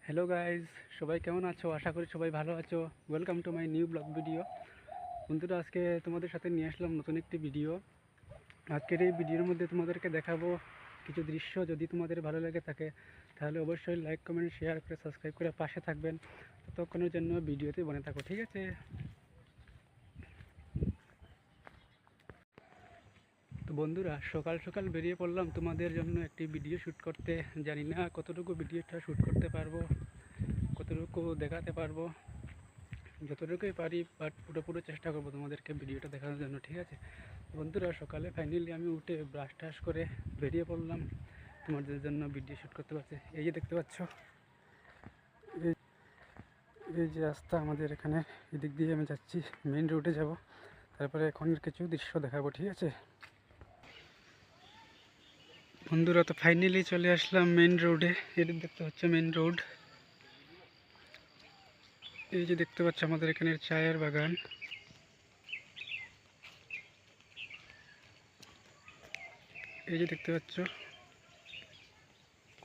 Hello guys, সবাই কেমন আছো? আশা করি সবাই ভালো আছো। Welcome to my new blog video. বন্ধুরা, আজকে তোমাদের সাথে নিয়ে আসলাম নতুন একটি ভিডিও। আজকের এই ভিডিওর মধ্যে তোমাদেরকে দেখাবো কিছু দৃশ্য। যদি তোমাদের ভালো লেগে থাকে তাহলে অবশ্যই লাইক, কমেন্ট, শেয়ার করে সাবস্ক্রাইব করে পাশে থাকবেন। ততক্ষণের জন্য ভিডিওতে বনে থাকো, ঠিক আছে? তো বন্ধুরা, সকাল সকাল বেরিয়ে পড়লাম তোমাদের জন্য একটি ভিডিও শ্যুট করতে। জানি না কতটুকু ভিডিওটা শ্যুট করতে পারবো, কতটুকু দেখাতে পারবো। যতটুকুই পারি, বাট পুরো চেষ্টা করবো তোমাদেরকে ভিডিওটা দেখানোর জন্য, ঠিক আছে? বন্ধুরা, সকালে ফাইনালি আমি উঠে ব্রাশ টাশ করে বেরিয়ে পড়লাম তোমাদের জন্য ভিডিও শ্যুট করতে পারছি। এই যে দেখতে পাচ্ছ, এই এই যে রাস্তা আমাদের এখানে, এদিক দিয়ে আমি যাচ্ছি, মেইন রোডে যাব। তারপরে এখনের কিছু দৃশ্য দেখাবো, ঠিক আছে? বন্ধুরা, তো ফাইনালি চলে আসলাম মেইন রোডে। এটা দেখতে পাচ্ছ মেইন রোড। এই যে দেখতে পাচ্ছ আমাদের এখানে চায়ের বাগান। এই যে দেখতে পাচ্ছ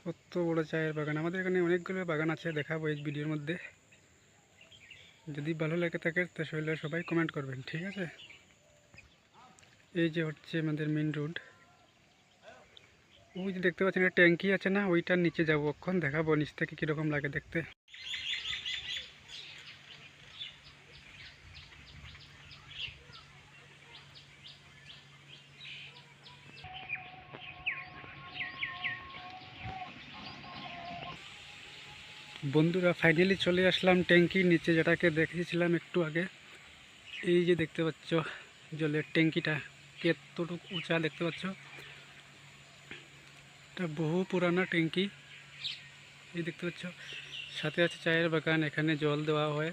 কত বড় চায়ের বাগান। আমাদের এখানে অনেকগুলো বাগান আছে, দেখাবো এই ভিডিওর মধ্যে। যদি ভালো লাগে থাকে তাহলে সবাই কমেন্ট করবেন, ঠিক আছে? এই যে হচ্ছে আমাদের মেন রোড। ওই যে দেখতে পাচ্ছেন একটা ট্যাঙ্কি আছে না, ওইটার নিচে যাবো, এখন দেখাবো নিচ থেকে কীরকম লাগে দেখতে। বন্ধুরা, ফাইনালি চলে আসলাম ট্যাঙ্কির নিচে, যেটাকে দেখিয়েছিলাম একটু আগে। এই যে দেখতে পাচ্ছ জলের ট্যাঙ্কিটা কতটুকু উঁচা দেখতে পাচ্ছ। এটা বহু পুরানা ট্যাঙ্কি। এই দেখতে পাচ্ছ সাথে আছে চায়ের বাগান। এখানে জল দেওয়া হয়,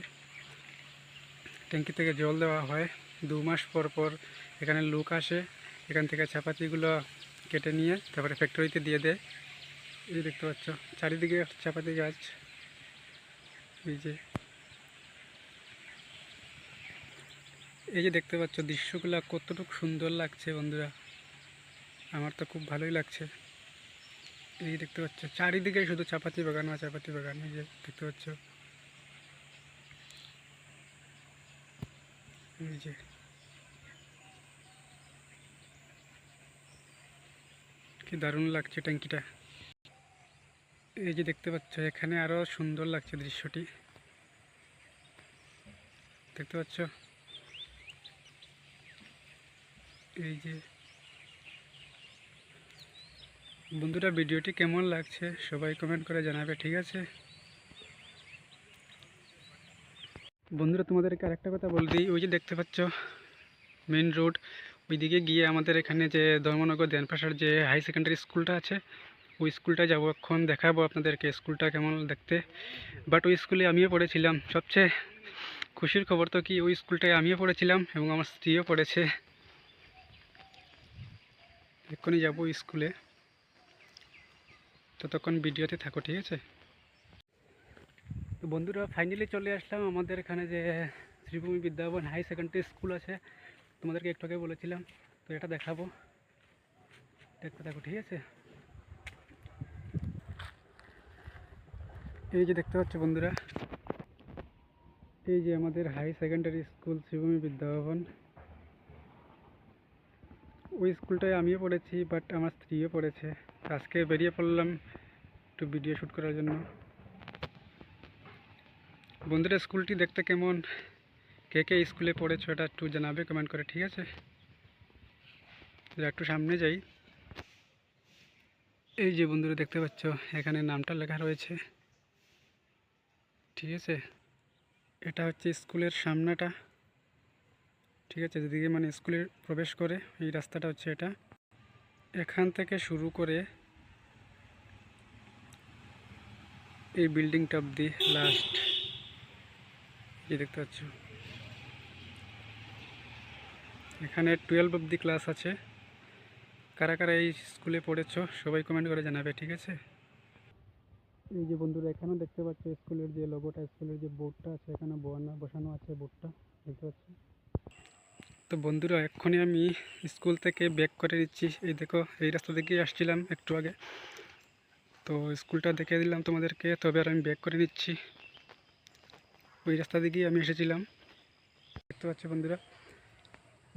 ট্যাঙ্কি থেকে জল দেওয়া হয় 2 মাস পর পর। এখানে লোক আসে, এখান থেকে চাপাতিগুলো কেটে নিয়ে তারপরে ফ্যাক্টরিতে দিয়ে দেয়। এই দেখতে পাচ্ছ চারিদিকে চাপাতি গাছ। এই যে দেখতে পাচ্ছ দৃশ্যগুলো কতটুকু সুন্দর লাগছে বন্ধুরা, আমার তো খুব ভালোই লাগছে। এই দেখতে পাচ্ছ চারিদিকে শুধু চাপাতি বাগান আর চাপাতি বাগান। এই যে দেখতে পাচ্ছ, এই যে কি দারুণ লাগছে ট্যাঙ্কিটা। এই যে দেখতে পাচ্ছ এখানে আরো সুন্দর লাগছে দৃশ্যটি, দেখতে পাচ্ছ। এই যে বন্ধুরা, ভিডিওটি কেমন লাগছে সবাই কমেন্ট করে জানাবে, ঠিক আছে? বন্ধুরা, তোমাদেরকে আরেকটা কথা বল দিই। ওই যে দেখতে পাচ্ছ মেন রোড, ওইদিকে গিয়ে আমাদের এখানে যে ধর্মনগর দেনপাশার যে হাই সেকেন্ডারি স্কুলটা আছে, ওই স্কুলটা যাবো। এখন দেখাবো আপনাদেরকে স্কুলটা কেমন দেখতে। বাট ওই স্কুলে আমিও পড়েছিলাম। সবচেয়ে খুশির খবর তো কি, ওই স্কুলটায় আমিও পড়েছিলাম এবং আমার স্ত্রীও পড়েছে। এক্ষুনি যাবো স্কুলে, ততক্ষণ ভিডিওতে থাকো, ঠিক আছে? তো বন্ধুরা, ফাইনালি চলে আসলাম আমাদের এখানে যে Sribhumi Vidyabhavan high secondary school আছে, তোমাদেরকে একটু আগে বলেছিলাম। তো এটা দেখাবো, দেখতে থাকো, ঠিক আছে? এই যে দেখতে পাচ্ছ বন্ধুরা, এই যে আমাদের high secondary school Sribhumi Vidyabhavan. ওই স্কুলটায় আমিও পড়েছি, বাট আমার স্ত্রীও পড়েছে। আজকে বেরিয়ে পড়লাম একটু ভিডিও শ্যুট করার জন্য। বন্ধুরা, স্কুলটি দেখতে কেমন, কে কে স্কুলে পড়েছো এটা একটু জানাবে কমেন্ট করে, ঠিক আছে? একটু সামনে যাই। এই যে বন্ধুরা দেখতে পাচ্ছ এখানে নামটা লেখা রয়েছে, ঠিক আছে? এটা হচ্ছে স্কুলের সামনেটা, ঠিক আছে? যেদিকে মানে স্কুলে প্রবেশ করে এই রাস্তাটা হচ্ছে এটা। এখান থেকে শুরু করে এই বিল্ডিংটা অবধি লাস্ট, এই দেখতে পাচ্ছ। এখানে 12 অবধি ক্লাস আছে। কারা কারা এই স্কুলে পড়েছো সবাই কমেন্ট করে জানাবে, ঠিক আছে? এই যে বন্ধুরা, এখানেও দেখতে পাচ্ছ স্কুলের যে লোগোটা, স্কুলের যে বোর্ডটা আছে, এখানে বসানো আছে বোর্ডটা, দেখতে পাচ্ছ। তো বন্ধুরা, এক্ষুনি আমি স্কুল থেকে ব্যাক করে দিচ্ছি। এই দেখো, এই রাস্তা থেকে আসছিলাম একটু আগে। তো স্কুলটা দেখে দিলাম তোমাদেরকে, তবে আর আমি ব্যাক করে নিচ্ছি। ওই রাস্তা দিকেই আমি এসেছিলাম, দেখতে পাচ্ছ বন্ধুরা,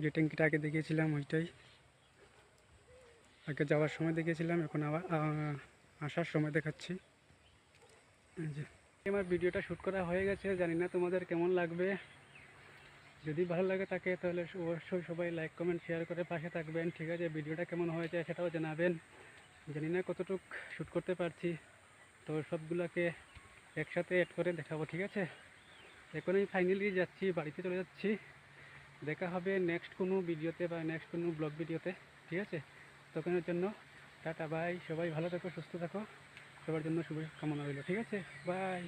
যে ট্যাঙ্কিটা আগে দেখিয়েছিলাম ওইটাই। আগে যাওয়ার সময় দেখিয়েছিলাম, এখন আবার আসার সময় দেখাচ্ছি। এই যে আমার ভিডিওটা শ্যুট করা হয়ে গেছে, জানি না তোমাদের কেমন লাগবে। যদি ভালো লাগে তাকে তাহলে অবশ্যই সবাই লাইক কমেন্ট শেয়ার করে পাশে থাকবেন, ঠিক আছে? ভিডিওটা কেমন হয়েছে সেটাও জানাবেন। জানি না কতটুক শ্যুট করতে পারছি, তো সবগুলোকে একসাথে অ্যাড করে দেখাবো, ঠিক আছে? এখন আমি ফাইনালি যাচ্ছি, বাড়িতে চলে যাচ্ছি। দেখা হবে নেক্সট কোনো ভিডিওতে বা নেক্সট কোনো ব্লগ ভিডিওতে, ঠিক আছে? তখনের জন্য টাটা বাই, সবাই ভালো থাকো, সুস্থ থাকো, সবার জন্য শুভ কামনা রইল, ঠিক আছে? বাই।